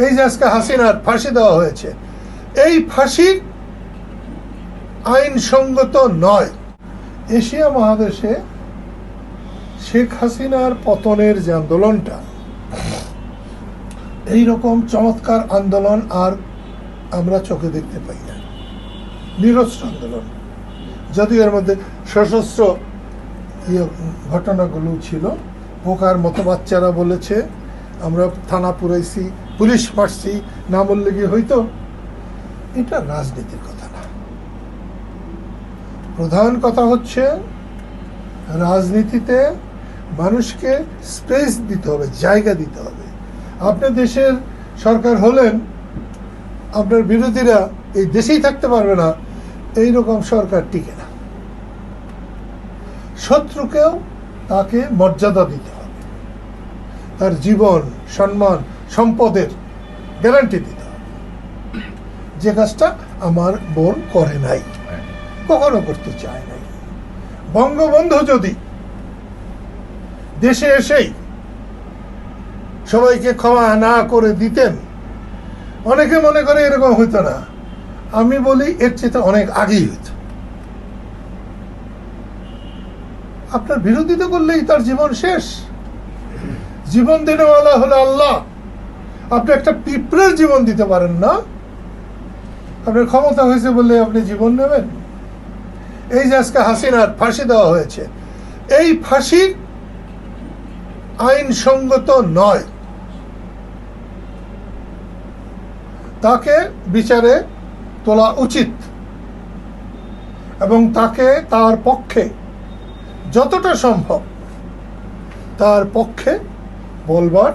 এই যে আজকে হাসিনার ফাঁসি দেওয়া হয়েছে, এই ফাঁসি আইনসঙ্গত নয়। এশিয়া মহাদেশে শেখ হাসিনার পতনের যে আন্দোলনটা, এইরকম চমৎকার আন্দোলন আর আমরা চোখে দেখতে পাই না। নিরস্ত্র আন্দোলন, যদিও এর মধ্যে সশস্ত্র ঘটনাগুলো ছিল। বোকার মতো বাচ্চারা বলেছে আমরা থানা পুরাইছি, পুলিশ মারছি, না বললে কি হইতো। এটা রাজনীতির কথা না। প্রধান কথা হচ্ছে রাজনীতিতে মানুষকে স্পেস দিতে হবে, জায়গা দিতে হবে। আপনি দেশের সরকার হলেন, আপনার বিরোধীরা এই দেশেই থাকতে পারবে না, এইরকম সরকার টিকে না। শত্রুকেও তাকে মর্যাদা দিতে হবে, তার জীবন, সম্মান, সম্পদের গ্যারান্টি দিতে হবে। যে কাজটা আমার বোন করে নাই, কখনো করতে চায় নাই। বঙ্গবন্ধু যদি দেশে এসেই সবাইকে ক্ষমা না করে দিতেন, অনেকে মনে করে এরকম হইতো না। আমি বলি এর চেয়ে অনেক আগেই হইত। আপনার বিরোধিতা করলেই তার জীবন শেষ। জীবন দেনেওয়ালা হলো আল্লাহ। আপনি একটা পিঁপড়ের জীবন দিতে পারেন না। আপনার ক্ষমতা হয়েছে বলে আপনি জীবন নেবেন? এই যে আজকে হাসিনার ফাঁসি দেওয়া হয়েছে, এই ফাঁসি আইনসঙ্গত নয়। তাকে বিচারে তোলা উচিত এবং তাকে তার পক্ষে যতটা সম্ভব তার পক্ষে বলবার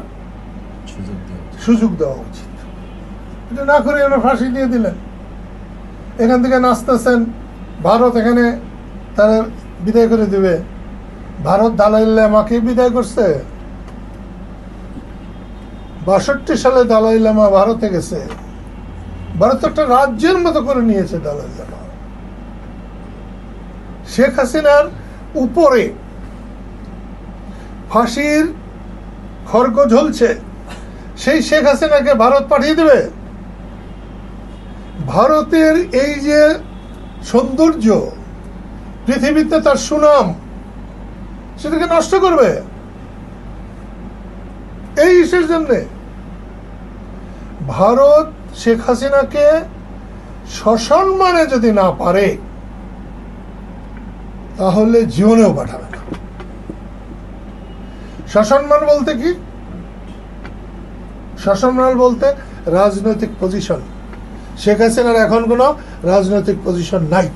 সুযোগ দেওয়া উচিত। এটা না করে ওরা ফাঁসি দিয়ে দিলেন। এখান থেকে নাচতেছেন, ভারত এখানে তারা বিদায় করে দিবে। ভারত দালাই লামাকে বিদায় করছে। ৬২ সালে দালাই লামা ভারতে গেছে। ভারত একটা রাজ্যের মতো করে নিয়েছে দালাই লামা। শেখ হাসিনার উপরে ফাঁসির খড়গ ঝুলছে, সেই শেখ হাসিনাকে ভারত পাঠিয়ে দেবে? ভারতের এই যে সৌন্দর্য, পৃথিবীতে তার সুনাম, সেটাকে নষ্ট করবে এই ইস্যুর জন্যে? ভারত শেখ হাসিনাকে সসম্মানে যদি না পারে, তাহলে জীবনেও পাঠাবে না। সসম্মান বলতে কি? সসম্মান বলতে রাজনৈতিক পজিশন। শেখ হাসিনার এখন কোনো রাজনৈতিক পজিশন নাই।